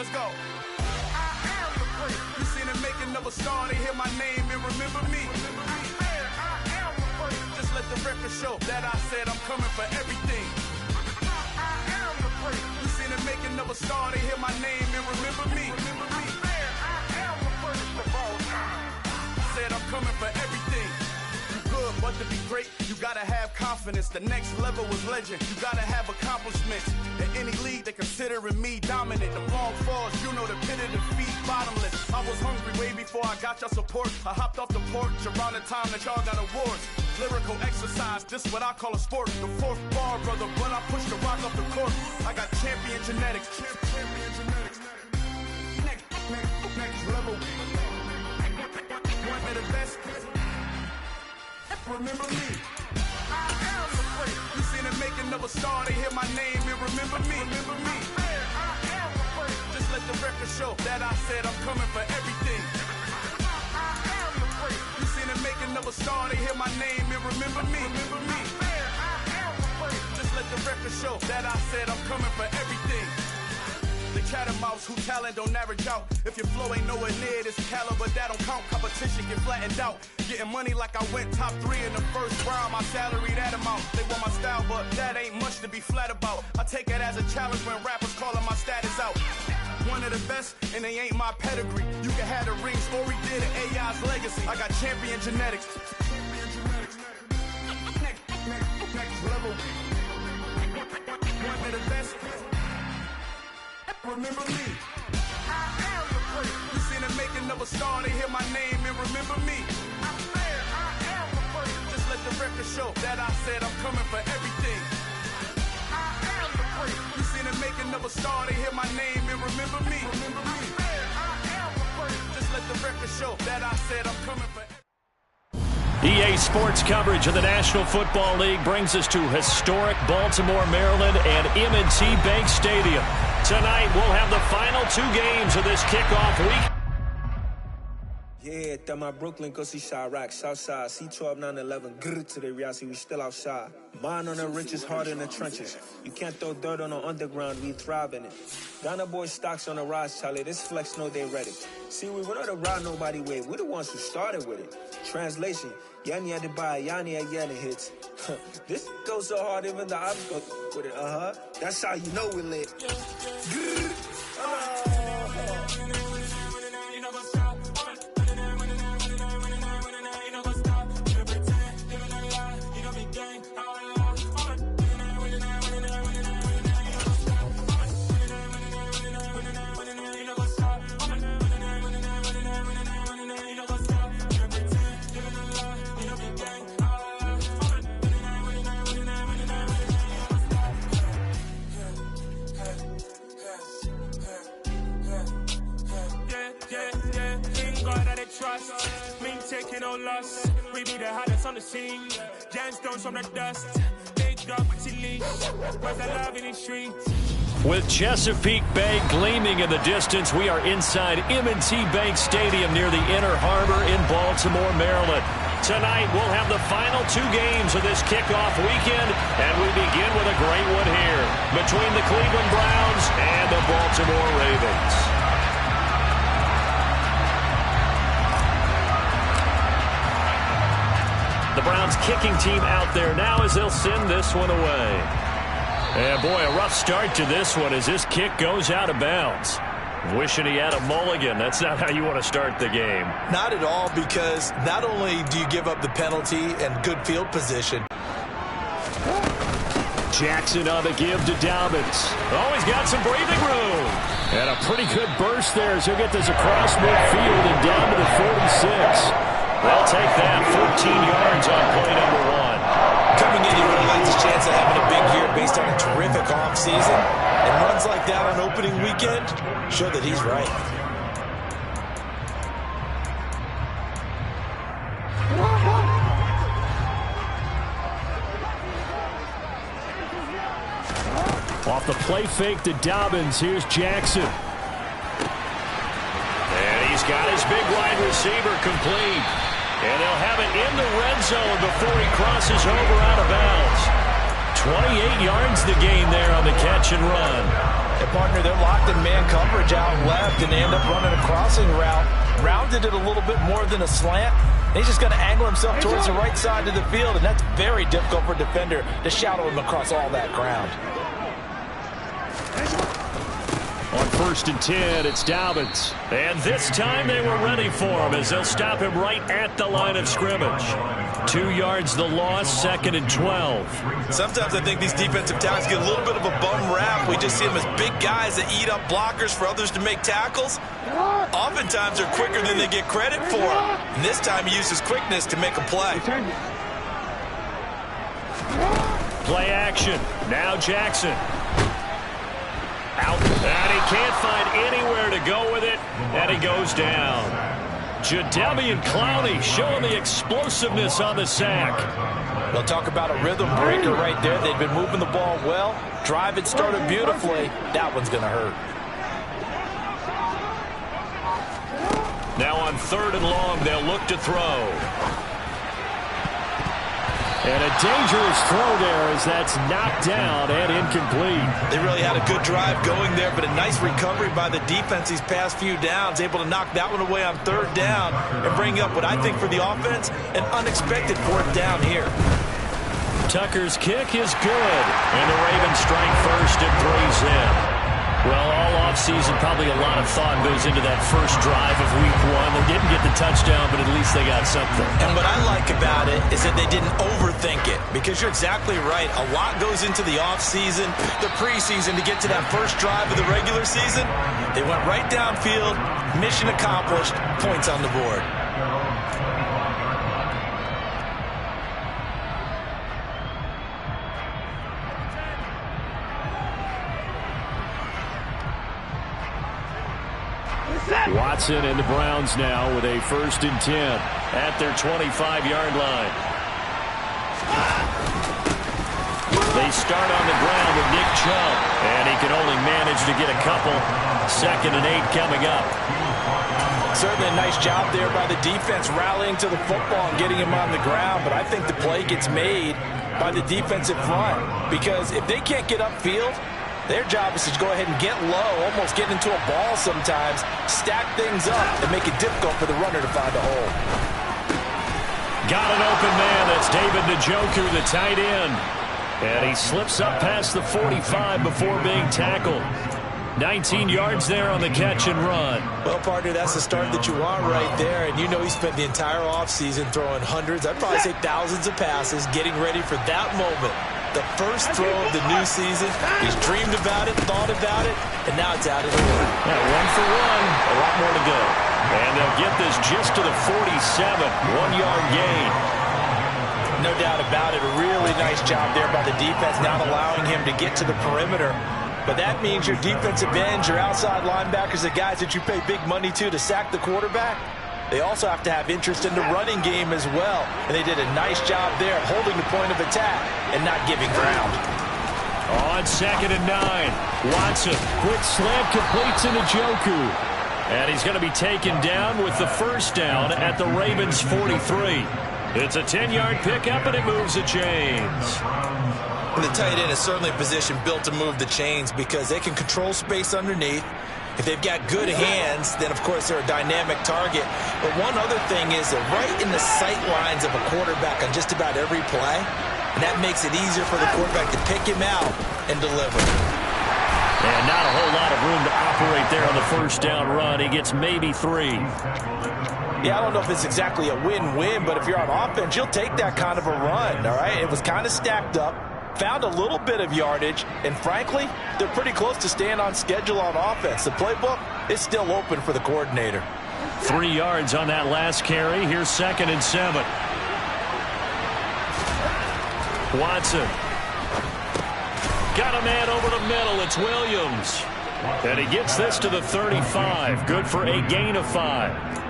let's go. I am the great. You seen the making of a star, they hear my name and remember me. I am the great. Just let the record show that I said I'm coming for everything. I am the great. You seen the making of a star, they hear my name and remember me. I am the greatest of all time. Said I'm coming for everything. You good, but to be great, you gotta have confidence. The next level was legend. You gotta have accomplishments. In any league, they considering me dominant. The long falls, you know the pit of defeat, bottomless. I was hungry way before I got your support. I hopped off the porch around the time that y'all got awards. Lyrical exercise, this what I call a sport. The fourth bar, brother, when I push the rock off the court. I got champion genetics. Next level. One of the best. Remember me. I am the great. You seen the making of a star, they hear my name and remember me. I am the great. Just let the record show that I said I'm coming for everything. I am the great. You seen the making of a star, they hear my name and remember me. I am the great. Just let the record show that I said I'm coming for everything. The catamounts who talent don't average out. If your flow ain't nowhere near this caliber, that don't count. Competition get flattened out. Getting money like I went top 3 in the first round. My salary that amount. They want my style, but that ain't much to be flat about. I take it as a challenge when rappers calling my status out. One of the best, and they ain't my pedigree. You can have the rings, or we did it, AI's legacy. I got champion genetics. Next level. One of the best. Remember me. I am the great. You seen the making of a star, they hear my name and remember me. I am the great. Just let the record show that I said I'm coming for everything. I am the great. You seen the making of a star, they hear my name and remember me. I am the great. Just let the record show that I said I'm coming for everything. EA Sports coverage of the National Football League brings us to historic Baltimore, Maryland and M&T Bank Stadium. Tonight, we'll have the final 2 games of this kickoff week. Yeah, that my Brooklyn, go see Chirac, Southside, C12, 911, grrr to the reality, we still outside. Mine on the riches, heart in the trenches. You can't throw dirt on the underground, we thrive in it. Ghana boy stocks on the rise, Charlie, this flex know they ready. See, we were not to ride nobody with, we're the ones who started with it. Translation, Yanni had to buy, Yanni had Yanni hits. This goes so hard, even the ops go with it, That's how you know we lit. Trust me, taking no loss. We be the hottest on the scene. Gemstones from the dust. Big dog with your leash. Where's the love in the streets? With Chesapeake Bay gleaming in the distance, we are inside M&T Bank Stadium near the Inner Harbor in Baltimore, Maryland. Tonight, we'll have the final 2 games of this kickoff weekend, and we begin with a great one here between the Cleveland Browns and the Baltimore Ravens. The Browns kicking team out there now as they'll send this one away. And boy, a rough start to this one as this kick goes out of bounds. Wishing he had a mulligan. That's not how you want to start the game. Not at all, because not only do you give up the penalty and good field position. Jackson on the give to Dobbins. Oh, he's got some breathing room. And a pretty good burst there as he'll get this across midfield and down to the 46. They'll take that 14 yards on play number 1. Coming in, he really likes his chance of having a big year based on a terrific offseason. And runs like that on opening weekend show that he's right. Off the play fake to Dobbins. Here's Jackson. And he's got his big wide receiver complete. And they'll have it in the red zone before he crosses over out of bounds. 28 yards the gain there on the catch and run. And partner, they're locked in man coverage out left, and they end up running a crossing route. Rounded it a little bit more than a slant. And he's just going to angle himself towards the right side of the field, and that's very difficult for a defender to shadow him across all that ground. On 1st and 10, it's Dobbins. And this time they were ready for him as they'll stop him right at the line of scrimmage. 2 yards the loss, 2nd and 12. Sometimes I think these defensive tackles get a little bit of a bum rap. We just see them as big guys that eat up blockers for others to make tackles. Oftentimes they're quicker than they get credit for. And this time he uses quickness to make a play. Play action. Now Jackson. Out, and he can't find anywhere to go with it, and he goes down. Jadeveon Clowney showing the explosiveness on the sack. They'll talk about a rhythm breaker right there. They've been moving the ball well. Drive it started beautifully. That one's going to hurt. Now on 3rd and long, they'll look to throw. And a dangerous throw there as that's knocked down and incomplete. They really had a good drive going there, but a nice recovery by the defense these past few downs, able to knock that one away on 3rd down and bring up what I think for the offense, an unexpected 4th down here. Tucker's kick is good, and the Ravens strike first and 3's in. Well, all offseason, probably a lot of thought goes into that first drive of week 1. They didn't get the touchdown, but at least they got something. And what I like about it is that they didn't overthink it, because you're exactly right. A lot goes into the offseason, the preseason, to get to that first drive of the regular season. They went right downfield, mission accomplished, points on the board. Watson and the Browns now with a 1st and 10 at their 25-yard line. They start on the ground with Nick Chubb, and he can only manage to get a couple. 2nd and 8 coming up. Certainly a nice job there by the defense rallying to the football and getting him on the ground, but I think the play gets made by the defensive front, because if they can't get upfield, their job is to go ahead and get low, almost get into a ball sometimes, stack things up, and make it difficult for the runner to find a hole. Got an open man. That's David Njoku, the tight end. And he slips up past the 45 before being tackled. 19 yards there on the catch and run. Well, partner, that's the start that you want right there. And you know he spent the entire offseason throwing hundreds, I'd probably say thousands of passes, getting ready for that moment. The first throw of the new season. He's dreamed about it, thought about it, and now it's out of the way. Yeah, 1 for 1, a lot more to go. And they'll get this just to the 47, 1-yard gain. No doubt about it. A really nice job there by the defense, not allowing him to get to the perimeter. But that means your defensive ends, your outside linebackers, the guys that you pay big money to sack the quarterback, they also have to have interest in the running game as well. And they did a nice job there holding the point of attack and not giving ground. On 2nd and 9, Watson, quick slam completes into Njoku. And he's going to be taken down with the 1st down at the Ravens 43. It's a 10-yard pickup, and it moves the chains. And the tight end is certainly a position built to move the chains because they can control space underneath. If they've got good hands, then, of course, they're a dynamic target. But one other thing is they're right in the sight lines of a quarterback on just about every play. And that makes it easier for the quarterback to pick him out and deliver. And not a whole lot of room to operate there on the 1st down run. He gets maybe 3. Yeah, I don't know if it's exactly a win-win, but if you're on offense, you'll take that kind of a run, all right? It was kind of stacked up. Found a little bit of yardage, and frankly, they're pretty close to staying on schedule on offense. The playbook is still open for the coordinator. 3 yards on that last carry. Here's 2nd and 7. Watson. Got a man over the middle. It's Williams. And he gets this to the 35. Good for a gain of 5.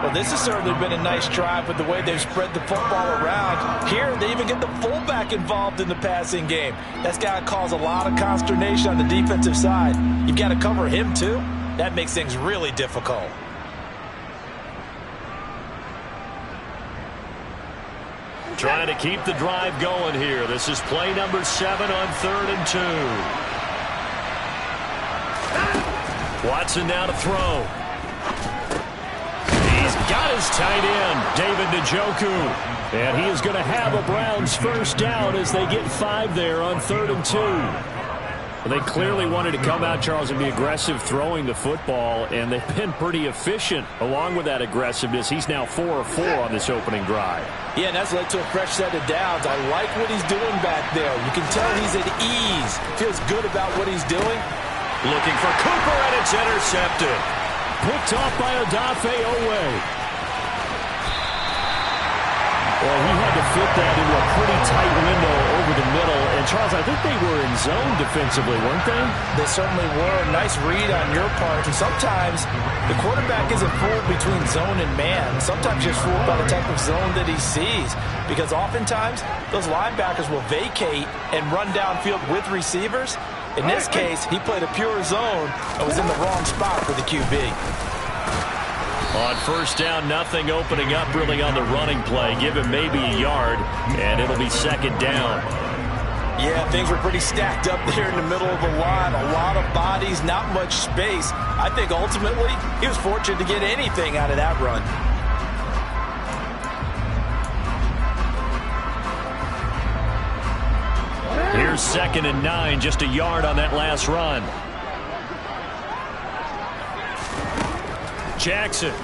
Well, this has certainly been a nice drive with the way they've spread the football around. Here, they even get the fullback involved in the passing game. That's got to cause a lot of consternation on the defensive side. You've got to cover him, too. That makes things really difficult. Trying to keep the drive going here. This is play number 7 on 3rd and 2. Watson now to throw. He's got his tight end, David Njoku. And he is going to have a Browns first down as they get 5 there on 3rd and 2. Well, they clearly wanted to come out, Charles, and be aggressive throwing the football, and they've been pretty efficient along with that aggressiveness. He's now 4 of 4 on this opening drive. Yeah, and that's led to a fresh set of downs. I like what he's doing back there. You can tell he's at ease. Feels good about what he's doing. Looking for Cooper, and it's intercepted. Picked off by Odafe Owe. Well, he had to fit that into a pretty tight window over the middle. And, Charles, I think they were in zone defensively, weren't they? They certainly were. Nice read on your part. And sometimes the quarterback isn't fooled between zone and man. Sometimes you're fooled by the type of zone that he sees. Because oftentimes, those linebackers will vacate and run downfield with receivers. In this case, he played a pure zone and was in the wrong spot for the QB. On first down, nothing opening up really on the running play. Give him maybe a yard, and it'll be 2nd down. Yeah, things were pretty stacked up there in the middle of the line. A lot of bodies, not much space. I think ultimately he was fortunate to get anything out of that run. Here's 2nd and 9, just a yard on that last run. Jackson. Got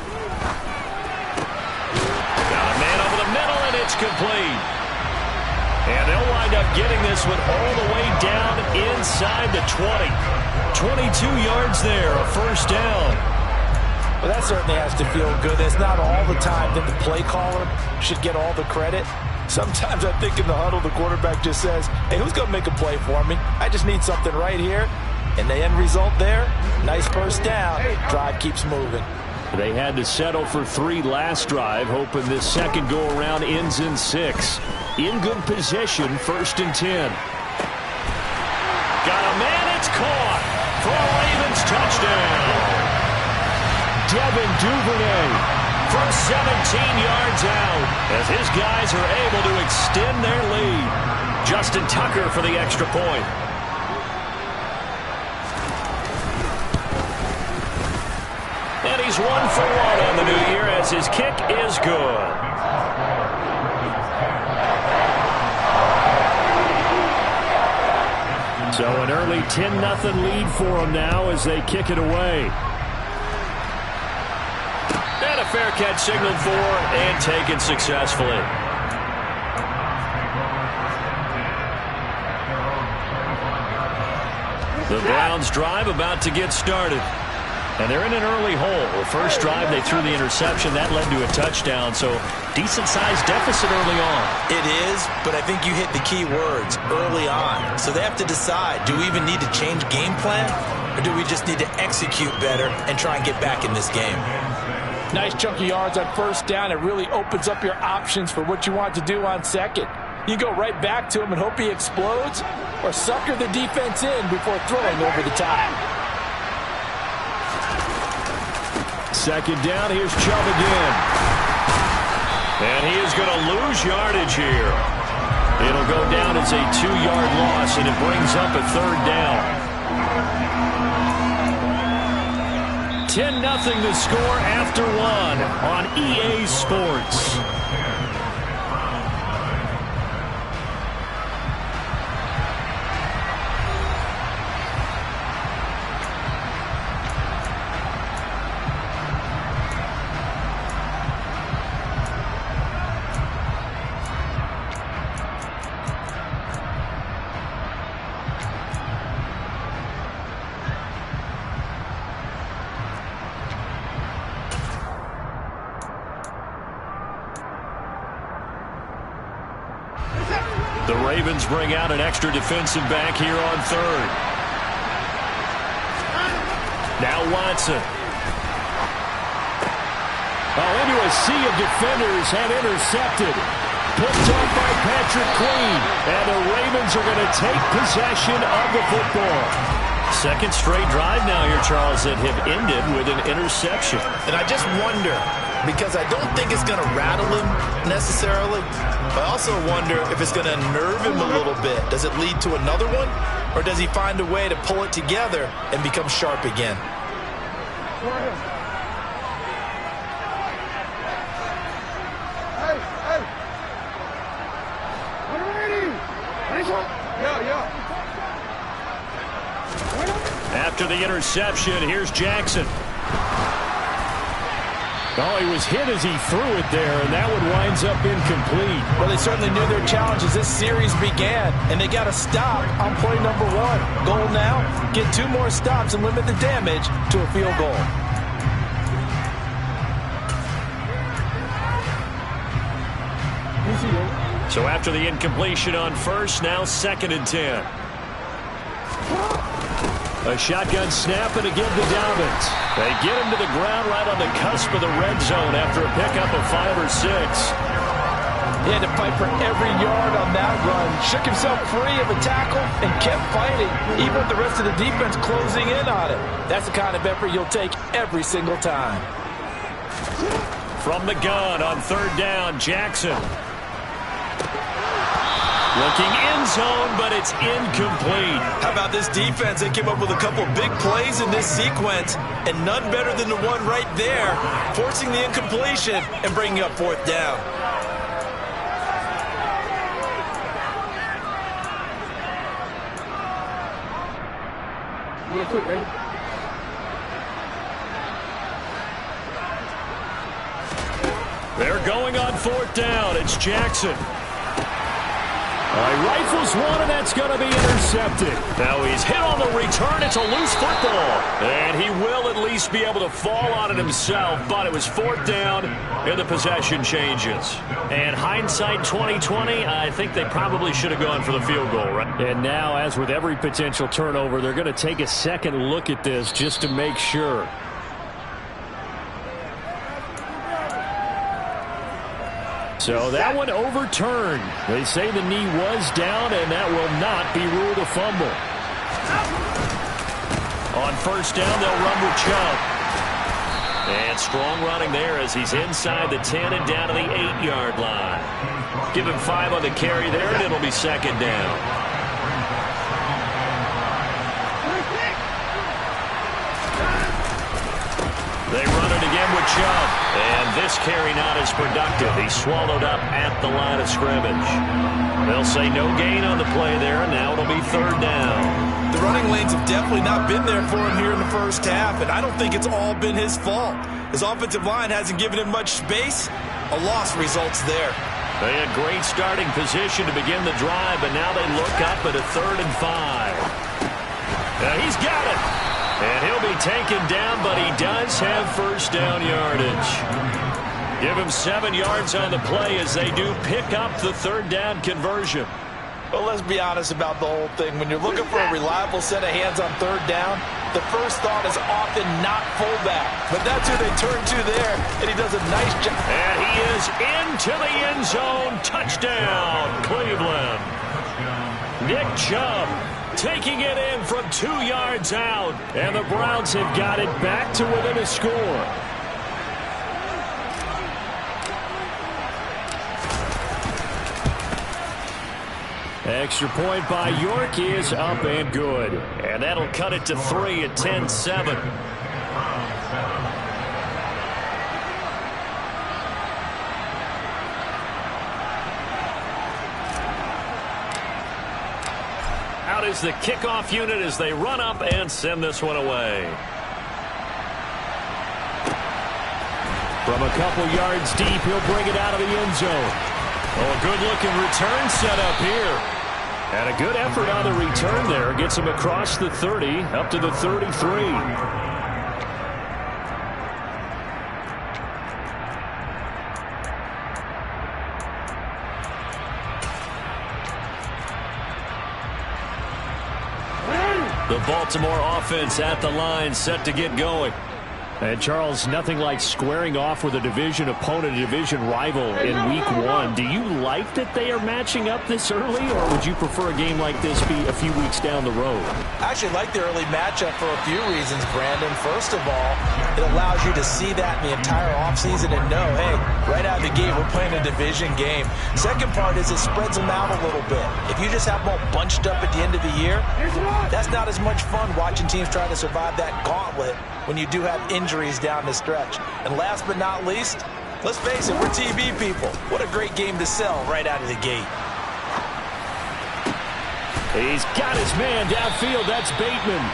a man over the middle, and it's complete. And they'll wind up getting this one all the way down inside the 20. 22 yards there, a first down. Well, that certainly has to feel good. It's not all the time that the play caller should get all the credit. Sometimes I think in the huddle, the quarterback just says, hey, who's going to make a play for me? I just need something right here. And the end result there, nice first down. Drive keeps moving. They had to settle for 3 last drive, hoping this second go-around ends in 6. In good position, 1st and 10. Got a man, it's caught for a Ravens touchdown. Devin Duvernay from 17 yards out as his guys are able to extend their lead. Justin Tucker for the extra point. And he's 1 for 1 on the new year as his kick is good. So an early 10-0 lead for them now as they kick it away. And a fair catch signaled for and taken successfully. The Browns drive about to get started. And they're in an early hole. The first drive, they threw the interception. That led to a touchdown. So decent-sized deficit early on. It is, but I think you hit the key words, early on. So they have to decide, do we even need to change game plan? Or do we just need to execute better and try and get back in this game? Nice chunk of yards on first down. It really opens up your options for what you want to do on second. You go right back to him and hope he explodes, or sucker the defense in before throwing over the top. 2nd down, here's Chubb again. And he is going to lose yardage here. It'll go down as a 2-yard loss, and it brings up a 3rd down. 10-0 the score after 1 on EA Sports. The Ravens bring out an extra defensive back here on 3rd. Now Watson. Into a sea of defenders and intercepted. Picked up by Patrick Queen. And the Ravens are going to take possession of the football. Second straight drive now here, Charles, that have ended with an interception. And I just wonder, because I don't think it's going to rattle him necessarily, but I also wonder if it's going to nerve him a little bit. Does it lead to another one? Or does he find a way to pull it together and become sharp again? After the interception, here's Jackson. Oh, he was hit as he threw it there, and that one winds up incomplete. Well, they certainly knew their challenge as this series began, and they got to stop on play number 1. Goal now, get 2 more stops and limit the damage to a field goal. So after the incompletion on first, now 2nd and 10. A shotgun snap and again to Dobbins. They get him to the ground right on the cusp of the red zone after a pickup of 5 or 6. He had to fight for every yard on that run. Shook himself free of a tackle and kept fighting, even with the rest of the defense closing in on it. That's the kind of effort you'll take every single time. From the gun on 3rd down, Jackson. Looking end zone, but it's incomplete. How about this defense? They came up with a couple of big plays in this sequence, and none better than the one right there, forcing the incompletion and bringing up 4th down. Real quick, man. They're going on 4th down. It's Jackson. Rifles one, and that's going to be intercepted. Now he's hit on the return. It's a loose football. And he will at least be able to fall on it himself, but it was 4th down, and the possession changes. And hindsight 2020, I think they probably should have gone for the field goal, right? And now, as with every potential turnover, they're going to take a second look at this just to make sure. So that one overturned. They say the knee was down, and that will not be ruled a fumble. On 1st down, they'll run with Chubb. And strong running there as he's inside the 10 and down to the 8-yard line. Give him 5 on the carry there, and it'll be 2nd down. They run it again with Chubb. And this carry not as productive. He's swallowed up at the line of scrimmage. They'll say no gain on the play there, and now it'll be 3rd down. The running lanes have definitely not been there for him here in the first half, and I don't think it's all been his fault. His offensive line hasn't given him much space. A loss results there. They had great starting position to begin the drive, but now they look up at a 3rd and 5. Now he's got it. And he'll be taken down, but he does have 1st down yardage. Give him 7 yards on the play as they do pick up the 3rd down conversion. Well, let's be honest about the whole thing. When you're looking for a reliable set of hands on 3rd down, the first thought is often not fullback. But that's who they turn to there, and he does a nice job. And he is into the end zone. Touchdown, Cleveland. Nick Chubb taking it in from 2 yards out. And the Browns have got it back to within a score. Extra point by York is up and good. And that'll cut it to 3 at 10-7. Out is the kickoff unit as they run up and send this one away. From a couple yards deep, he'll bring it out of the end zone. Oh, a good-looking return set up here. And a good effort on the return there. Gets him across the 30, up to the 33. The Baltimore offense at the line, set to get going. And, Charles, nothing like squaring off with a division opponent, a division rival in Week 1. Do you like that they are matching up this early, or would you prefer a game like this be a few weeks down the road? I actually like the early matchup for a few reasons, Brandon. First of all, it allows you to see that in the entire offseason and know, hey, right out of the gate, we're playing a division game. Second part is it spreads them out a little bit. If you just have them all bunched up at the end of the year, that's not as much fun watching teams try to survive that gauntlet when you do have injuries injuries down the stretch. And last but not least, let's face it, we're TV people. What a great game to sell right out of the gate. He's got his man downfield. That's Bateman.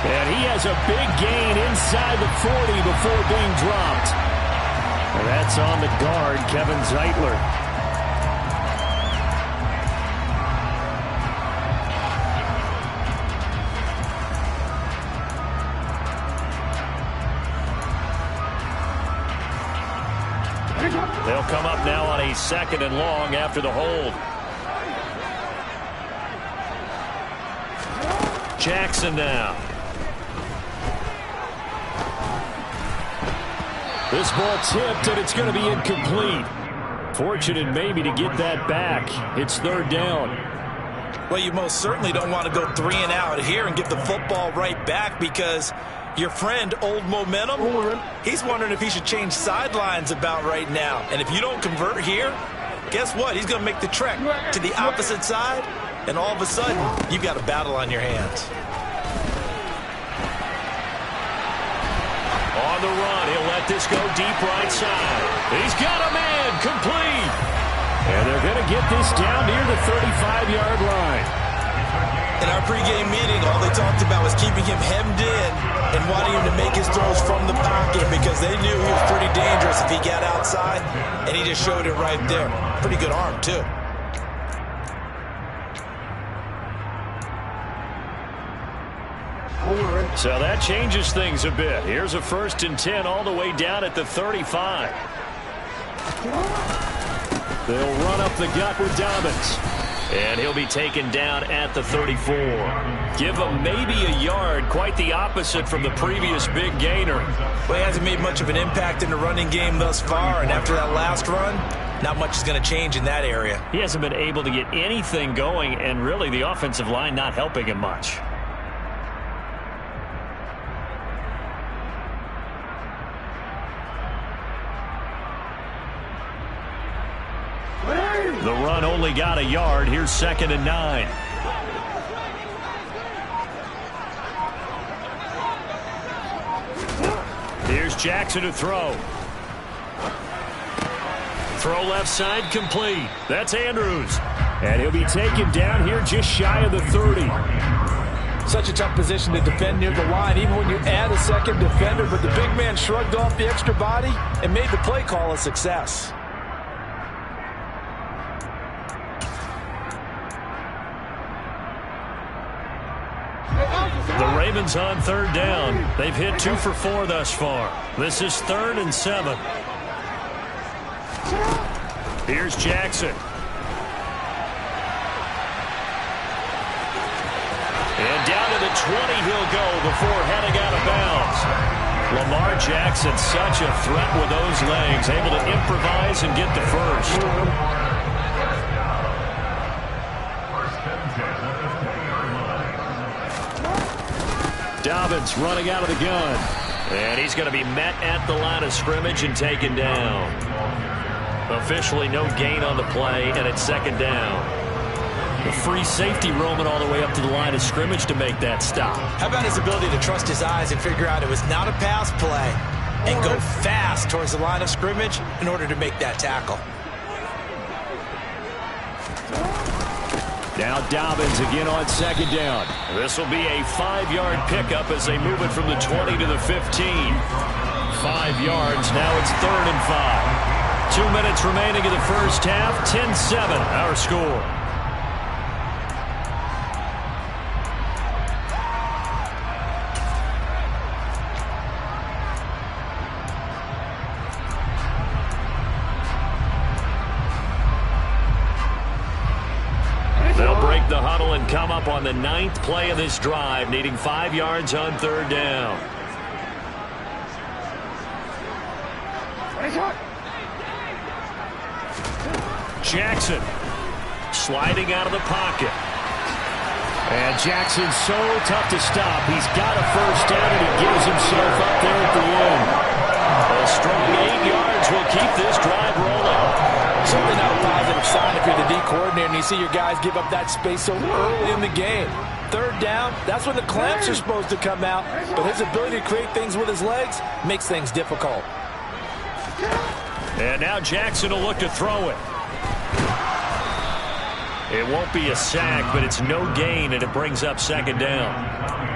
And he has a big gain inside the 40 before being dropped. And that's on the guard, Kevin Zeitler. They'll come up now on a 2nd and long after the hold. Jackson now. This ball tipped, and it's going to be incomplete. Fortunate maybe to get that back. It's 3rd down. Well, you most certainly don't want to go 3 and out here and get the football right back, because your friend, Old Momentum, he's wondering if he should change sidelines about right now. And if you don't convert here, guess what? He's going to make the trek to the opposite side, and all of a sudden, you've got a battle on your hands. On the run, he'll let this go deep right side. He's got a man, complete. And they're going to get this down near the 35-yard line. In our pregame meeting, all they talked about was keeping him hemmed in and wanting him to make his throws from the pocket, because they knew he was pretty dangerous if he got outside, and he just showed it right there. Pretty good arm, too. So that changes things a bit. Here's a 1st and 10 all the way down at the 35. They'll run up the gut with Dobbins. And he'll be taken down at the 34. Give him maybe a yard, quite the opposite from the previous big gainer. Well, he hasn't made much of an impact in the running game thus far, and after that last run, not much is going to change in that area. He hasn't been able to get anything going, and really the offensive line not helping him much. The run only got a yard. Here's 2nd and 9. Here's Jackson to throw. Throw left side, complete. That's Andrews. And he'll be taken down here just shy of the 30. Such a tough position to defend near the line, even when you add a 2nd defender. But the big man shrugged off the extra body and made the play call a success. The Ravens on 3rd down. They've hit 2 for 4 thus far. This is 3rd and 7. Here's Jackson. And down to the 20 he'll go before heading out of bounds. Lamar Jackson, such a threat with those legs, able to improvise and get the first. Dobbins running out of the gun. And he's going to be met at the line of scrimmage and taken down. Officially no gain on the play, and it's 2nd down. The free safety roaming all the way up to the line of scrimmage to make that stop. How about his ability to trust his eyes and figure out it was not a pass play and go fast towards the line of scrimmage in order to make that tackle. Now Dobbins again on 2nd down. This will be a 5-yard pickup as they move it from the 20 to the 15. 5 yards. Now it's 3rd and 5. 2 minutes remaining in the first half. 10-7 our score. They'll break the huddle and come up on the 9th play of this drive, needing 5 yards on 3rd down. Jackson sliding out of the pocket. And Jackson's so tough to stop. He's got a first down, and he gives himself up there at the end. A strong 8 yards will keep this drive rolling. Certainly not a positive sign if you're the D coordinator and you see your guys give up that space so early in the game. third down, that's when the clamps are supposed to come out. But his ability to create things with his legs makes things difficult. And now Jackson will look to throw it. It won't be a sack, but it's no gain, and it brings up second down.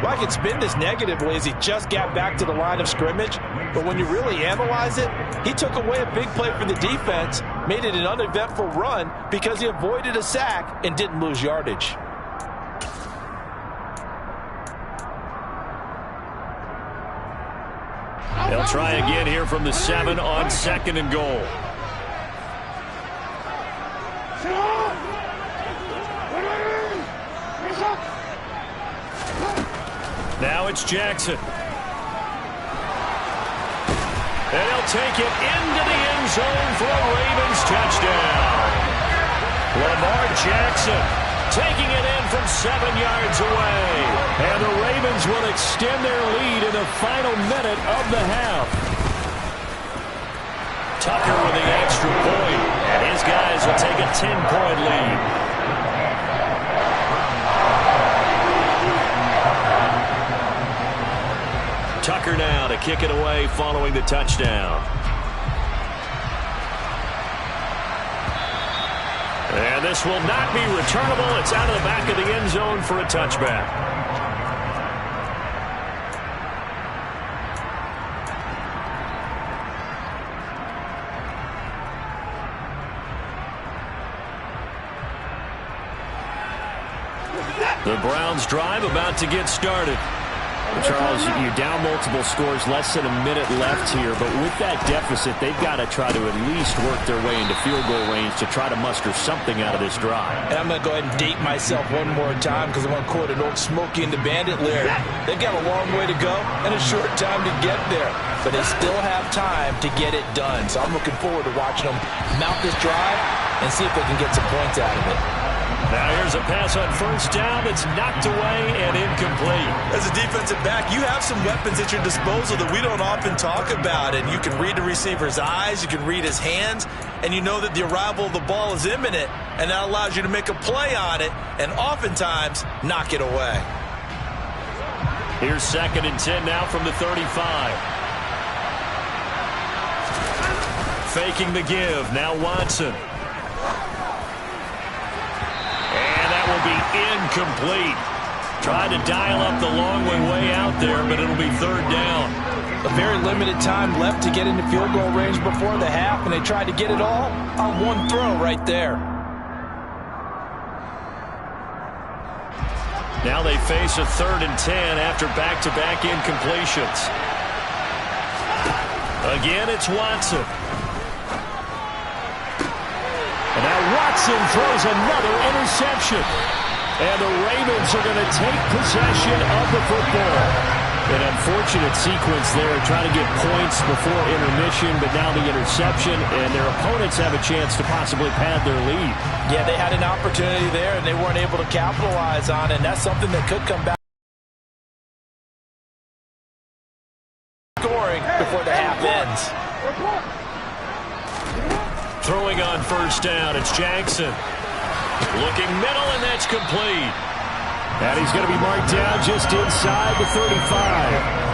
Well, I can spin this negatively as he just got back to the line of scrimmage. But when you really analyze it, he took away a big play for the defense, made it an uneventful run because he avoided a sack and didn't lose yardage. They'll try again here from the 7 on second and goal. Now it's Jackson. And he'll take it into the end zone for a Ravens touchdown. Lamar Jackson taking it in from 7 yards away. And the Ravens will extend their lead in the final minute of the half. Tucker with the extra point. And his guys will take a 10-point lead. Tucker now to kick it away following the touchdown. And this will not be returnable. It's out of the back of the end zone for a touchback. The Browns drive about to get started. Charles, you're down multiple scores, less than a minute left here, but with that deficit, they've got to try to at least work their way into field goal range to try to muster something out of this drive. And I'm going to go ahead and date myself one more time because I want to quote an old Smokey and the Bandit lyric. They've got a long way to go and a short time to get there, but they still have time to get it done. So I'm looking forward to watching them mount this drive and see if they can get some points out of it. Now here's a pass on first down that's knocked away and incomplete. As a defensive back, you have some weapons at your disposal that we don't often talk about. And you can read the receiver's eyes, you can read his hands, and you know that the arrival of the ball is imminent. And that allows you to make a play on it and oftentimes knock it away. Here's 2nd and 10 now from the 35. Faking the give. Now Watson. Will be incomplete. Trying to dial up the long way out there, but it'll be 3rd down. A very limited time left to get into field goal range before the half, and they tried to get it all on one throw right there. Now they face a 3rd and 10 after back-to-back incompletions. Again, it's Watson. And now Watson throws another interception. And the Ravens are going to take possession of the football. An unfortunate sequence there, trying to get points before intermission, but now the interception, and their opponents have a chance to possibly pad their lead. Yeah, they had an opportunity there, and they weren't able to capitalize on it, and that's something that could come back. Scoring before the half ends. Throwing on first down, it's Jackson. Looking middle, and that's complete. And he's going to be marked down just inside the 35.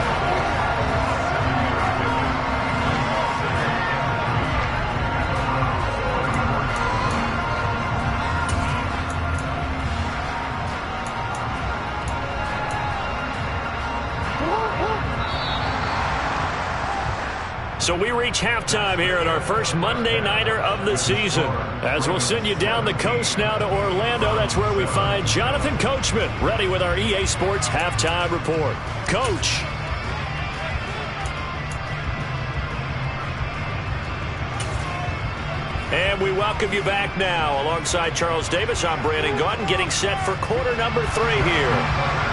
So we reach halftime here at our first Monday Nighter of the season. As we'll send you down the coast now to Orlando, that's where we find Jonathan Coachman, ready with our EA Sports Halftime Report. Coach. And we welcome you back now. Alongside Charles Davis, I'm Brandon Gaudin, getting set for quarter number 3 here.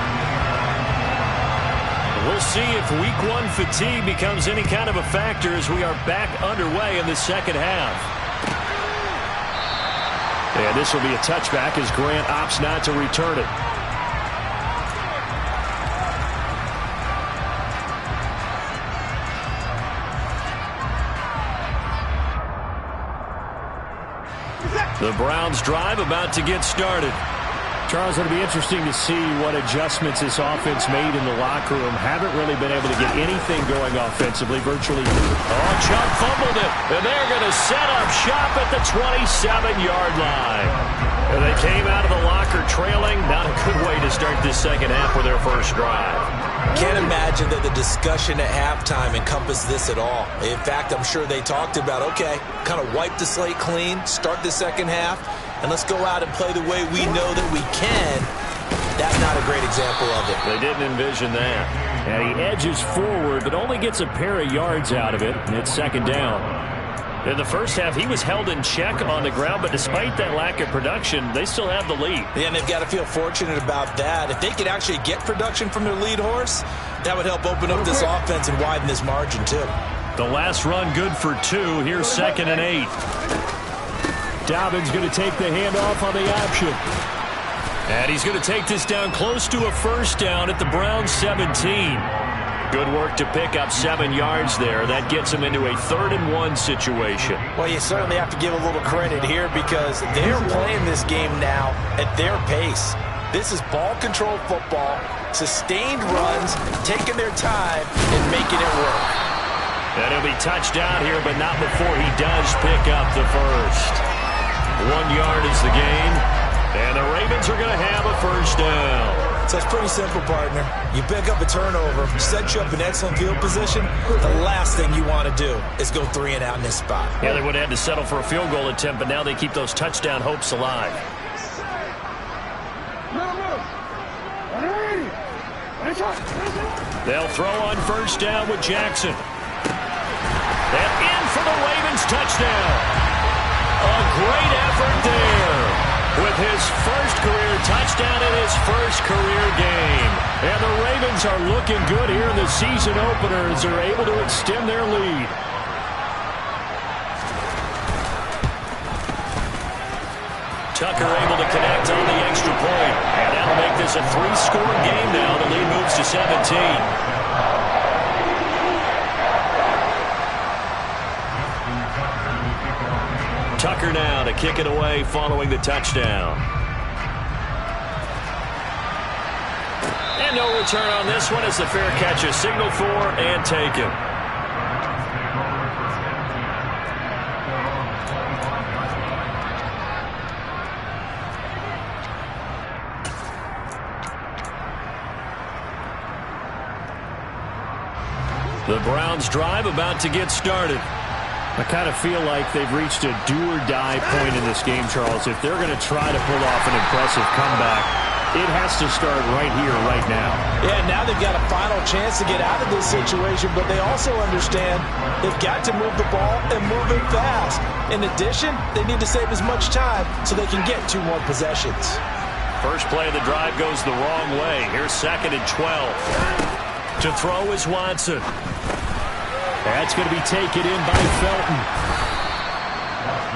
We'll see if week 1 fatigue becomes any kind of a factor as we are back underway in the second half. And this will be a touchback as Grant opts not to return it. The Browns drive about to get started. Charles, it'll be interesting to see what adjustments this offense made in the locker room. Haven't really been able to get anything going offensively, virtually. Oh, Chubb fumbled it, and they're going to set up shop at the 27-yard line. And they came out of the locker trailing. Not a good way to start this second half with their first drive. Can't imagine that the discussion at halftime encompassed this at all. In fact, I'm sure they talked about, okay, kind of wipe the slate clean, start the second half, and let's go out and play the way we know that we can. That's not a great example of it. They didn't envision that. And he edges forward, but only gets a pair of yards out of it, and it's second down. In the first half, he was held in check on the ground, but despite that lack of production, they still have the lead. Yeah, and they've got to feel fortunate about that. If they could actually get production from their lead horse, that would help open up this offense and widen this margin, too. The last run good for 2. Here's 2nd and 8. Dobbins going to take the handoff on the option. And he's going to take this down close to a first down at the Browns 17. Good work to pick up 7 yards there. That gets him into a 3rd and 1 situation. Well, you certainly have to give a little credit here because they're playing this game now at their pace. This is ball control football, sustained runs, taking their time and making it work. And he'll be touched down here, but not before he does pick up the first. 1 yard is the gain, and the Ravens are going to have a first down. So it's pretty simple, partner. You pick up a turnover, set you up in excellent field position. The last thing you want to do is go 3 and out in this spot. Yeah, they would have had to settle for a field goal attempt, but now they keep those touchdown hopes alive. They'll throw on first down with Jackson. And in for the Ravens touchdown. A great effort there with his first career touchdown in his first career game. And the Ravens are looking good here in the season opener as they're able to extend their lead. Tucker able to connect on the extra point. And that'll make this a 3-score game now. The lead moves to 17. Tucker now to kick it away following the touchdown. And no return on this one as the fair catch is signaled for and taken. The Browns drive about to get started. I kind of feel like they've reached a do-or-die point in this game, Charles. If they're going to try to pull off an impressive comeback, it has to start right here, right now. Yeah, now they've got a final chance to get out of this situation, but they also understand they've got to move the ball and move it fast. In addition, they need to save as much time so they can get 2 more possessions. First play of the drive goes the wrong way. Here's 2nd and 12. To throw is Watson. That's going to be taken in by Felton.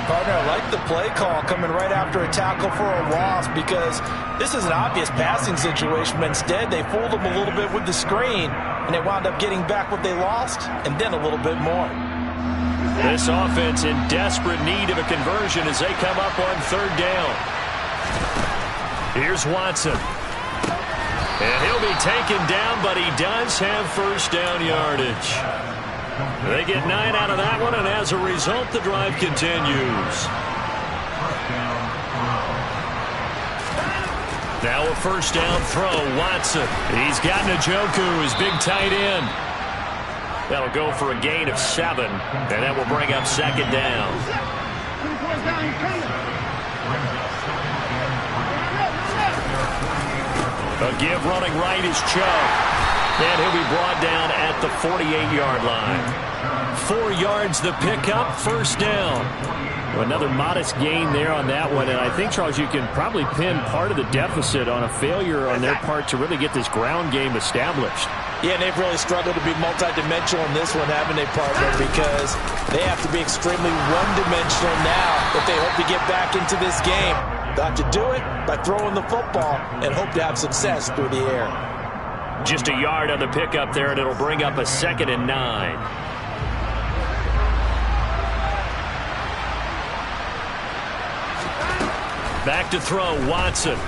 Partner, I like the play call coming right after a tackle for a loss because this is an obvious passing situation, but instead they fooled them a little bit with the screen, and they wound up getting back what they lost and then a little bit more. This offense in desperate need of a conversion as they come up on 3rd down. Here's Watson. And he'll be taken down, but he does have first down yardage. They get 9 out of that one, and as a result, the drive continues. Now a first down throw, Watson. He's got Njoku, his big tight end. That'll go for a gain of 7, and that will bring up 2nd down. A give running right is Chubb. And he'll be brought down at the 48-yard line. 4 yards the pickup, first down. Another modest gain there on that one, and I think, Charles, you can probably pin part of the deficit on a failure on their part to really get this ground game established. Yeah, and they've really struggled to be multidimensional in this one, haven't they, partner? Because they have to be extremely one-dimensional now if they hope to get back into this game. They'll have to do it by throwing the football and hope to have success through the air. Just a yard on the pickup there, and it'll bring up a 2nd and 9. Back to throw, Watson.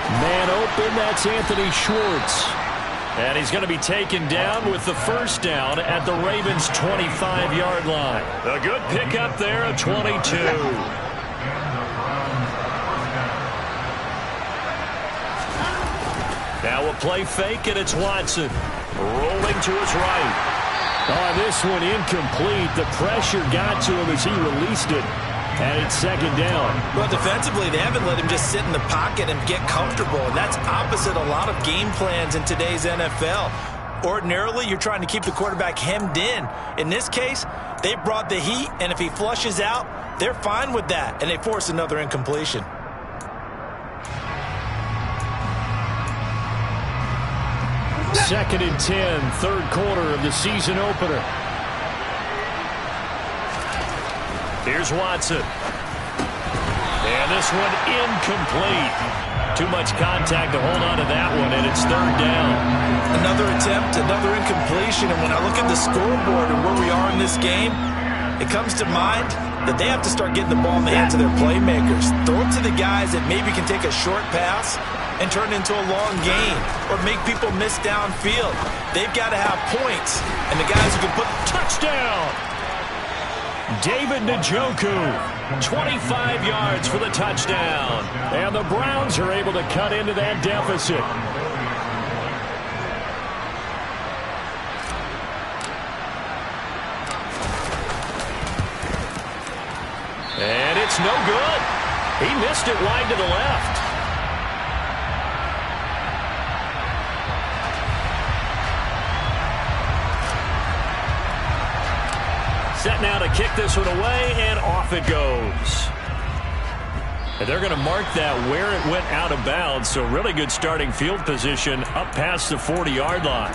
Man open, that's Anthony Schwartz. And he's going to be taken down with the first down at the Ravens' 25-yard line. A good pickup there at 22. Now a play fake, and it's Watson. Rolling to his right. Oh, this one incomplete. The pressure got to him as he released it. And it's second down. Well, defensively, they haven't let him just sit in the pocket and get comfortable. And that's opposite a lot of game plans in today's NFL. Ordinarily, you're trying to keep the quarterback hemmed in. In this case, they brought the heat, and if he flushes out, they're fine with that. And they force another incompletion. Second and 10, third quarter of the season opener. Here's Watson. And this one incomplete. Too much contact to hold on to that one, and it's third down. Another attempt, another incompletion, and when I look at the scoreboard and where we are in this game, it comes to mind that they have to start getting the ball in the hands of their playmakers. Throw it to the guys that maybe can take a short pass and turn it into a long gain or make people miss downfield. They've got to have points, and the guys who can put touchdown. David Njoku, 25 yards for the touchdown. And the Browns are able to cut into that deficit. And it's no good. He missed it wide to the left. Set now to kick this one away, and off it goes. And they're going to mark that where it went out of bounds, so really good starting field position up past the 40-yard line.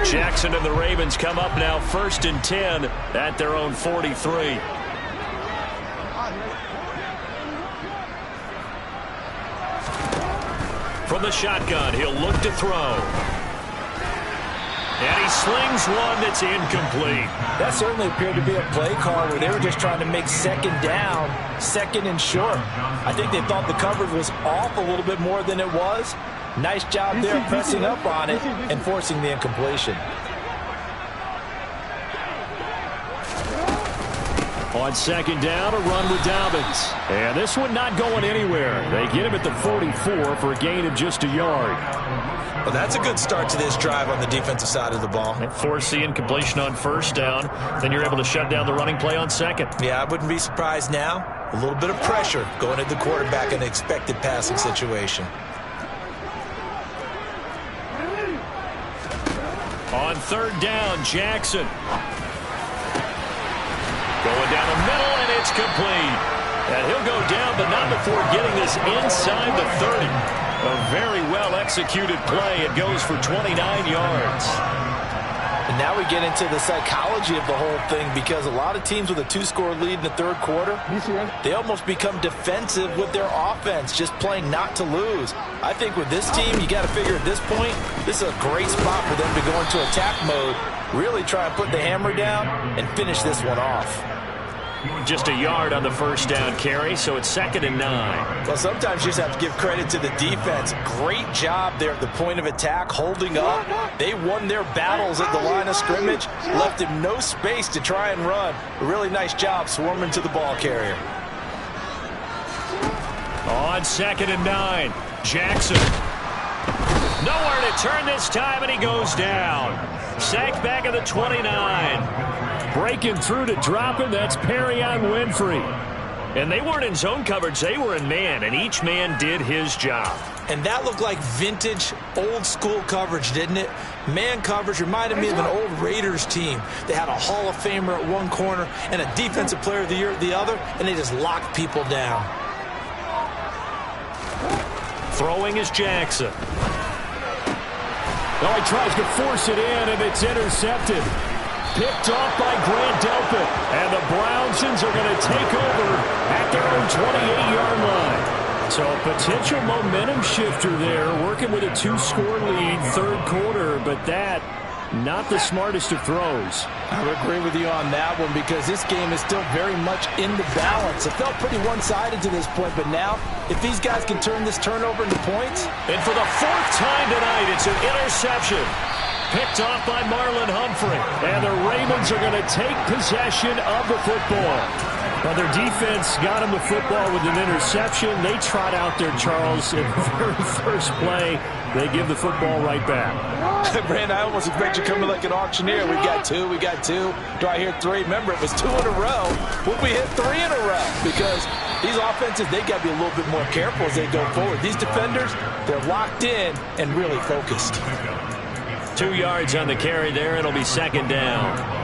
Jackson and the Ravens come up now first and 10 at their own 43. From the shotgun, he'll look to throw. And he slings one that's incomplete. That certainly appeared to be a play call where they were just trying to make second down, second and short. I think they thought the coverage was off a little bit more than it was. Nice job there pressing up on it and forcing the incompletion. On second down, a run with Dobbins. And this one not going anywhere. They get him at the 44 for a gain of just a yard. Well, that's a good start to this drive on the defensive side of the ball. And force the incompletion on first down. Then you're able to shut down the running play on second. Yeah, I wouldn't be surprised now. A little bit of pressure going at the quarterback in an expected passing situation. On third down, Jackson. Going down the middle, and it's complete. And he'll go down, but not before getting this inside the 30. A very well-executed play. It goes for 29 yards. And now we get into the psychology of the whole thing, because a lot of teams with a two-score lead in the third quarter, they almost become defensive with their offense, just playing not to lose. I think with this team, you got to figure at this point, this is a great spot for them to go into attack mode, really try and put the hammer down and finish this one off. Just a yard on the first down carry, so it's second and 9. Well, sometimes you just have to give credit to the defense. Great job there at the point of attack, holding up. They won their battles at the line of scrimmage, left him no space to try and run. A really nice job swarming to the ball carrier. On second and 9, Jackson. Nowhere to turn this time, and he goes down. Sacked back at the 29. Breaking through to drop him, that's Perrion Winfrey. And they weren't in zone coverage, they were in man, and each man did his job. And that looked like vintage, old-school coverage, didn't it? Man coverage reminded me of an old Raiders team. They had a Hall of Famer at one corner and a Defensive Player of the Year at the other, and they just locked people down. Throwing is Jackson. Oh, he tries to force it in, and it's intercepted. Picked off by Grant Delpit. And the Brownsons are going to take over at their own 28-yard line. So a potential momentum shifter there, working with a two-score lead, third quarter, but that not the smartest of throws. I would agree with you on that one because this game is still very much in the balance. It felt pretty one-sided to this point, but now if these guys can turn this turnover into points. And for the 4th time tonight, it's an interception. Picked off by Marlon Humphrey. And the Ravens are going to take possession of the football. Well, their defense got him the football with an interception. They trot out there, Charles, in the very first play. They give the football right back. Brand, I almost expect you coming like an auctioneer. We got two. Do I hear 3? Remember, it was 2 in a row. Will we hit 3 in a row? Because these offenses, they got to be a little bit more careful as they go forward. These defenders, they're locked in and really focused. 2 yards on the carry there. It'll be 2nd down.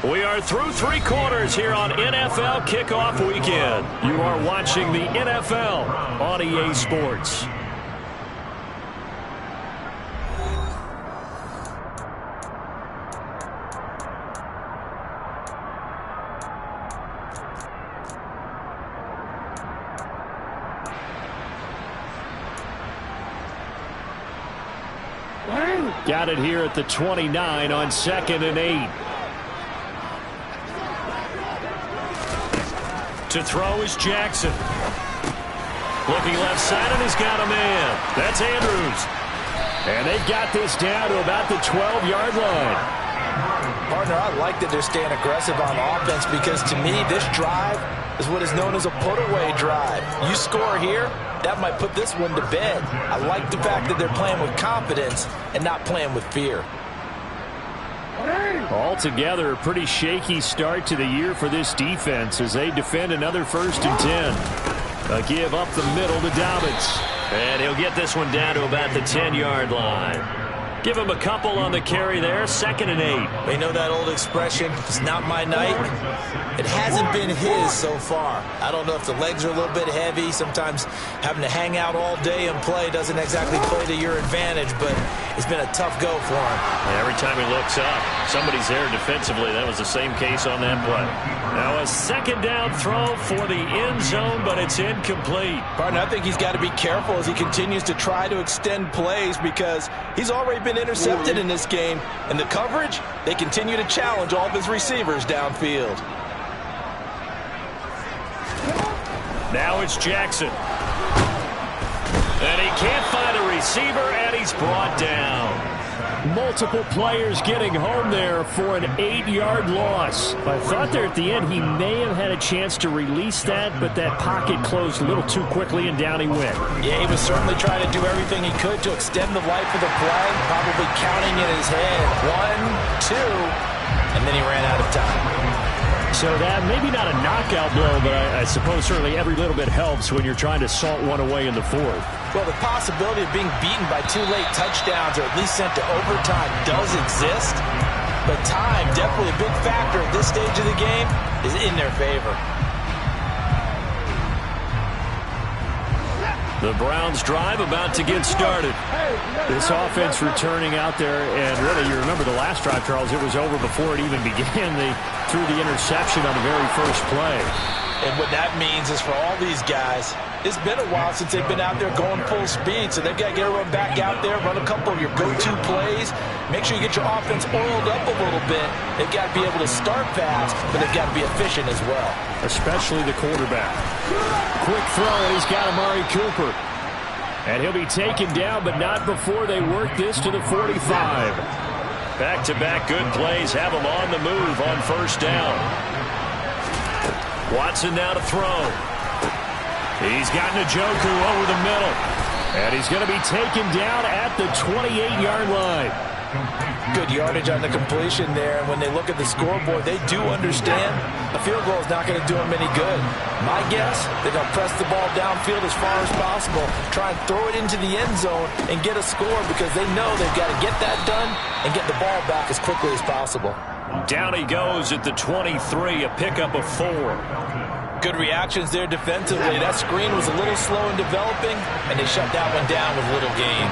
We are through 3 quarters here on NFL Kickoff Weekend. You are watching the NFL on EA Sports. Got it here at the 29 on 2nd and 8. To throw is Jackson. Looking left side, and he's got a man. That's Andrews. And they've got this down to about the 12-yard line. Partner, I like that they're staying aggressive on offense because to me, this drive is what is known as a put-away drive. You score here, that might put this one to bed. I like the fact that they're playing with confidence and not playing with fear. Altogether, a pretty shaky start to the year for this defense as they defend another 1st and 10. A give up the middle to Dobbins. And he'll get this one down to about the 10-yard line. Give him a couple on the carry there. 2nd and 8. They know that old expression, it's not my night. It hasn't been his so far. I don't know if the legs are a little bit heavy. Sometimes having to hang out all day and play doesn't exactly play to your advantage, but it's been a tough go for him. And every time he looks up, somebody's there defensively. That was the same case on that play. Now a 2nd down throw for the end zone, but it's incomplete. Partner, I think he's got to be careful as he continues to try to extend plays because he's already been intercepted in this game. And the coverage, they continue to challenge all of his receivers downfield. Now it's Jackson. And he can't find a receiver, and he's brought down. Multiple players getting home there for an 8-yard loss. I thought there at the end he may have had a chance to release that, but that pocket closed a little too quickly, and down he went. Yeah, he was certainly trying to do everything he could to extend the life of the play, probably counting in his head. 1, 2, and then he ran out of time. So that maybe not a knockout blow, but I suppose certainly every little bit helps when you're trying to salt one away in the 4th. Well, the possibility of being beaten by 2 late touchdowns or at least sent to overtime does exist, but time, definitely a big factor at this stage of the game, is in their favor. The Browns drive about to get started. This offense returning out there, and really, you remember the last drive, Charles, it was over before it even began. They threw the interception on the very first play. And what that means is for all these guys, it's been a while since they've been out there going full speed, so they've got to get everyone back out there, run a couple of your go-to plays, make sure you get your offense oiled up a little bit. They've got to be able to start fast, but they've got to be efficient as well. Especially the quarterback. Quick throw, and he's got Amari Cooper. And he'll be taken down, but not before they work this to the 45. Back-to-back good plays have him on the move on 1st down. Watson now to throw. He's got Njoku over the middle. And he's going to be taken down at the 28-yard line. Good yardage on the completion there. And when they look at the scoreboard, they do understand a field goal is not going to do them any good. My guess, they're going to press the ball downfield as far as possible, try and throw it into the end zone and get a score because they know they've got to get that done and get the ball back as quickly as possible. Down he goes at the 23, a pickup of 4. Good reactions there defensively. That screen was a little slow in developing, and they shut that one down with little gain.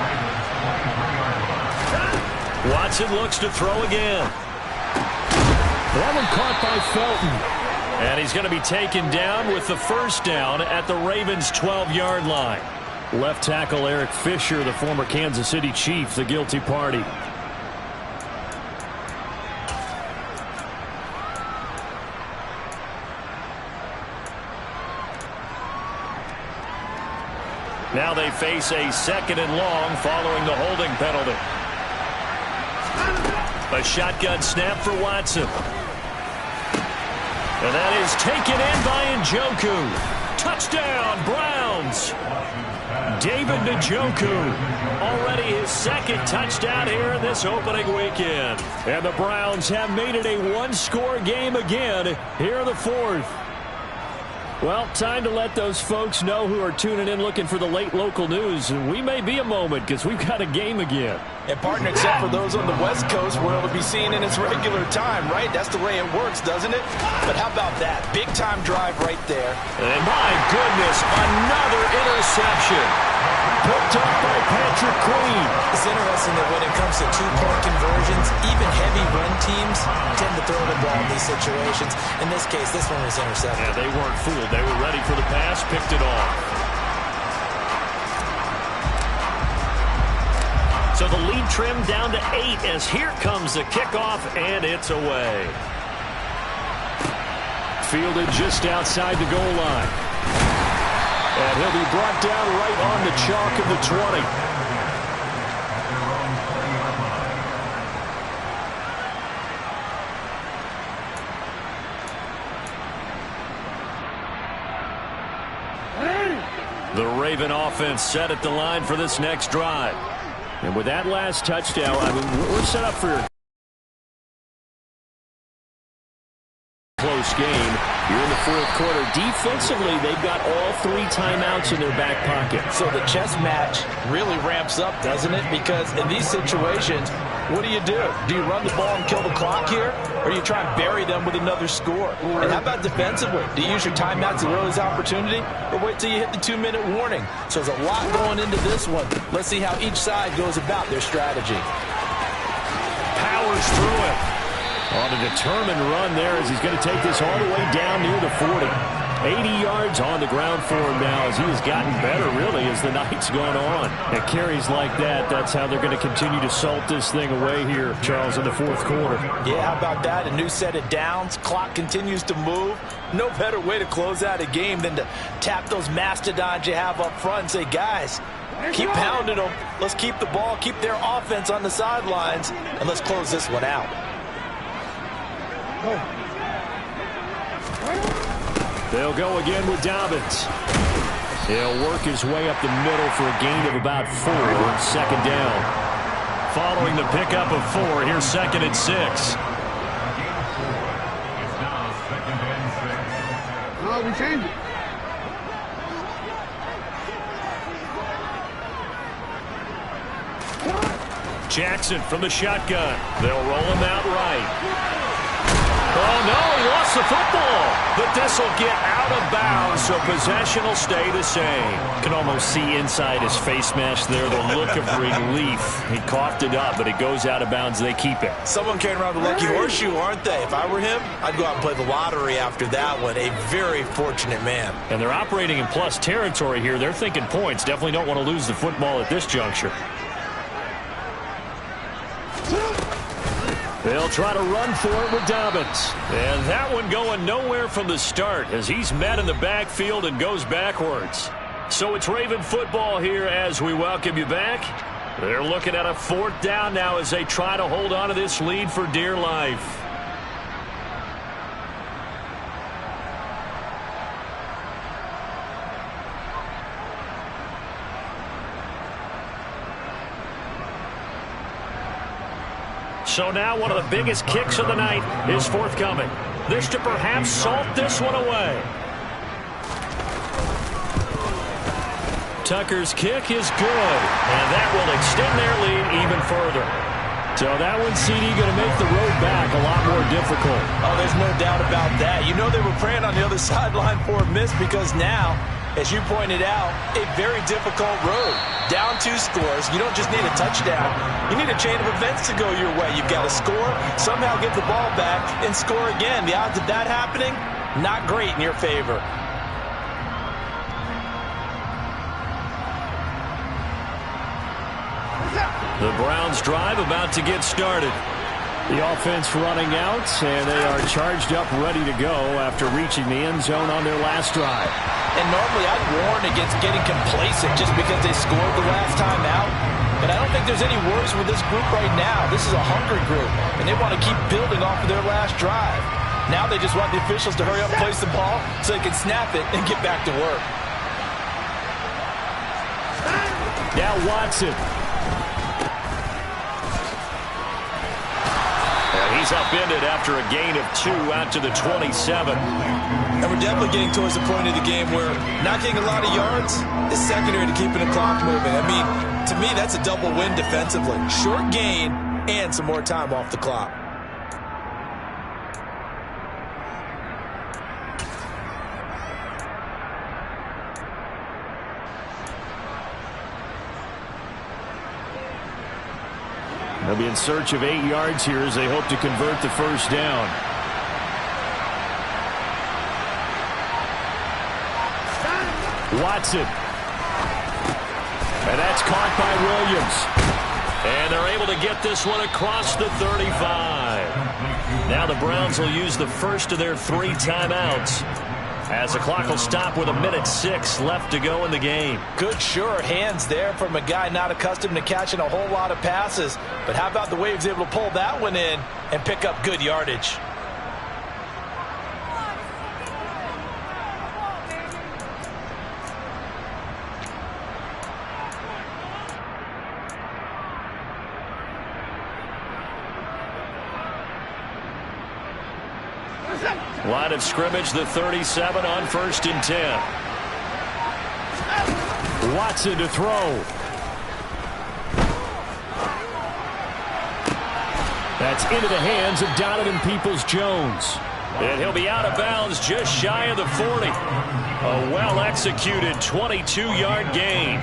Watson looks to throw again. That one caught by Felton. And he's going to be taken down with the first down at the Ravens' 12-yard line. Left tackle Eric Fisher, the former Kansas City Chief, the guilty party. Now they face a 2nd and long following the holding penalty. A shotgun snap for Watson. And that is taken in by Njoku. Touchdown, Browns. David Njoku, already his 2nd touchdown here in this opening weekend. And the Browns have made it a one-score game again here in the 4th. Well, time to let those folks know who are tuning in looking for the late local news. And we may be a moment because we've got a game again. And partner, except for those on the West Coast where it'll be seen in its regular time, right? That's the way it works, doesn't it? But how about that? Big-time drive right there. And my goodness, another interception. Picked up by Patrick Queen. It's interesting that when it comes to two-point conversions, even heavy run teams tend to throw the ball in these situations. In this case, this one was intercepted. Yeah, they weren't fooled. They were ready for the pass, picked it off. So the lead trimmed down to 8 as here comes the kickoff, and it's away. Fielded just outside the goal line. And he'll be brought down right on the chalk of the 20. The Raven offense set at the line for this next drive. And with that last touchdown, I mean, we're set up for a close game here in the 4th quarter. Defensively, they've got all 3 timeouts in their back pocket. So the chess match really ramps up, doesn't it? Because in these situations, what do? Do you run the ball and kill the clock here? Or do you try and bury them with another score? And how about defensively? Do you use your timeouts to early opportunity? Or wait till you hit the 2-minute warning? So there's a lot going into this one. Let's see how each side goes about their strategy. Powers through it. On a determined run there as he's going to take this all the way down near the 40. 80 yards on the ground for him now as he has gotten better, really, as the night's gone on. And carries like that, that's how they're going to continue to salt this thing away here, Charles, in the 4th quarter. Yeah, how about that? A new set of downs. Clock continues to move. No better way to close out a game than to tap those mastodons you have up front and say, guys, keep pounding them. Let's keep the ball, keep their offense on the sidelines, and let's close this one out. They'll go again with Dobbins. He'll work his way up the middle for a gain of about 4. 2nd down. Following the pickup of 4, here's 2nd and 6. No, we changed it. Jackson from the shotgun. They'll roll him out right. Oh, no, he lost the football. But this will get out of bounds, so possession will stay the same. Can almost see inside his face mask there, the look of relief. He coughed it up, but it goes out of bounds. They keep it. Someone carrying around the lucky horseshoe, aren't they? If I were him, I'd go out and play the lottery after that one. A very fortunate man. And they're operating in plus territory here. They're thinking points. Definitely don't want to lose the football at this juncture. They'll try to run for it with Dobbins. And that one going nowhere from the start as he's met in the backfield and goes backwards. So it's Raven football here as we welcome you back. They're looking at a 4th down now as they try to hold on to this lead for dear life. So now one of the biggest kicks of the night is forthcoming. This to perhaps salt this one away. Tucker's kick is good, and that will extend their lead even further. So that one, CD, going to make the road back a lot more difficult. Oh, there's no doubt about that. You know they were praying on the other sideline for a miss because now as you pointed out, a very difficult road. Down 2 scores. You don't just need a touchdown. You need a chain of events to go your way. You've got to score, somehow get the ball back, and score again. The odds of that happening, not great in your favor. The Browns drive about to get started. The offense running out, and they are charged up, ready to go after reaching the end zone on their last drive. And normally I'd warn against getting complacent just because they scored the last time out. But I don't think there's any worries with this group right now. This is a hungry group, and they want to keep building off of their last drive. Now they just want the officials to hurry up and place the ball so they can snap it and get back to work. Now Watson. He's upended after a gain of 2 out to the 27. And we're definitely getting towards the point of the game where not getting a lot of yards is secondary to keeping the clock moving. I mean, to me, that's a double win defensively. Short gain and some more time off the clock. They'll be in search of 8 yards here as they hope to convert the first down. Watson. And that's caught by Williams. And they're able to get this one across the 35. Now the Browns will use the first of their 3 timeouts, as the clock will stop with 1:06 left to go in the game. Good, sure hands there from a guy not accustomed to catching a whole lot of passes. But how about the way he was able to pull that one in and pick up good yardage? Line of scrimmage, the 37 on 1st and 10. Watson to throw. That's into the hands of Donovan Peoples-Jones. And he'll be out of bounds just shy of the 40. A well-executed 22-yard gain.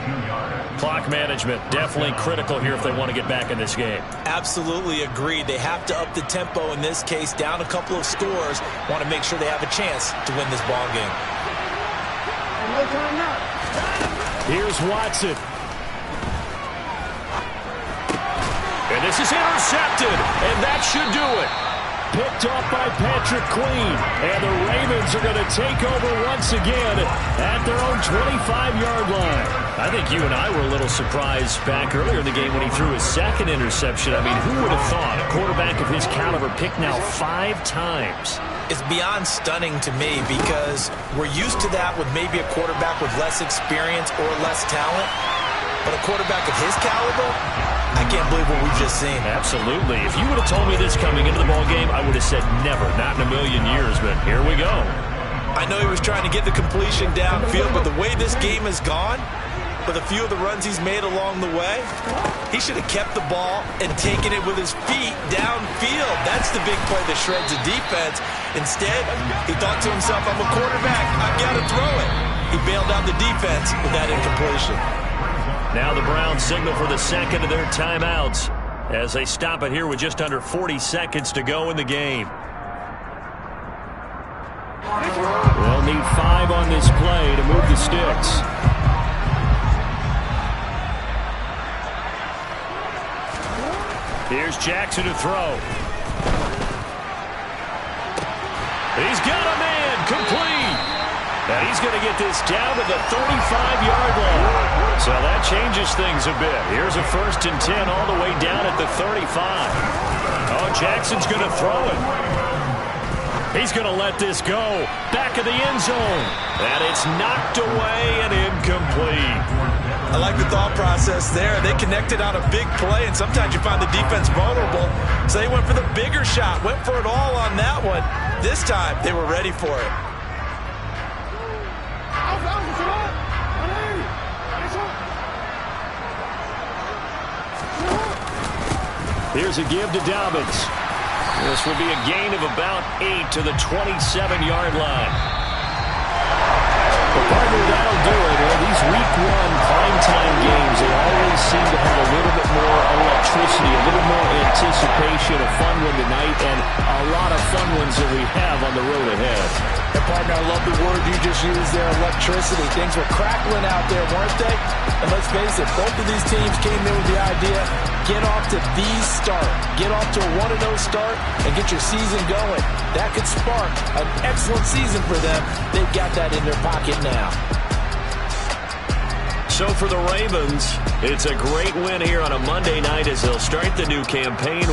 Clock management definitely critical here if they want to get back in this game. Absolutely agreed. They have to up the tempo in this case, down a couple of scores. Want to make sure they have a chance to win this ball game. Here's Watson. And this is intercepted, and that should do it. Picked off by Patrick Queen. And the Ravens are going to take over once again at their own 25-yard line. I think you and I were a little surprised back earlier in the game when he threw his 2nd interception. I mean, who would have thought a quarterback of his caliber picked now 5 times? It's beyond stunning to me because we're used to that with maybe a quarterback with less experience or less talent. But a quarterback of his caliber, I can't believe what we've just seen. Absolutely. If you would have told me this coming into the ball game, I would have said never, not in a million years, but here we go. I know he was trying to get the completion downfield, but the way this game has gone, with a few of the runs he's made along the way, he should have kept the ball and taken it with his feet downfield. That's the big play that shreds the defense. Instead, he thought to himself, I'm a quarterback, I've got to throw it. He bailed out the defense with that incompletion. Now the Browns signal for the 2nd of their timeouts as they stop it here with just under 40 seconds to go in the game. They'll need 5 on this play to move the sticks. Here's Jackson to throw. He's got a man, complete. And he's going to get this down to the 35-yard line. So that changes things a bit. Here's a 1st and 10 all the way down at the 35. Oh, Jackson's going to throw it. He's going to let this go. Back of the end zone. And it's knocked away and incomplete. I like the thought process there. They connected on a big play, and sometimes you find the defense vulnerable. So they went for the bigger shot, went for it all on that one. This time, they were ready for it. Here's a give to Dobbins. This will be a gain of about 8 to the 27-yard line. Well, partner, that'll do it. Well, these week one primetime games, they always seem to have a little bit more electricity, a little more anticipation, a fun one tonight, and a lot of fun ones that we have on the road ahead. And partner, I love the word you just used there, electricity. Things were crackling out there, weren't they? And let's face it, both of these teams came in with the idea, get off to the start. Get off to a 1-0 start and get your season going. That could spark an excellent season for them. They've got that in their pocket now. So for the Ravens, it's a great win here on a Monday night as they'll start the new campaign.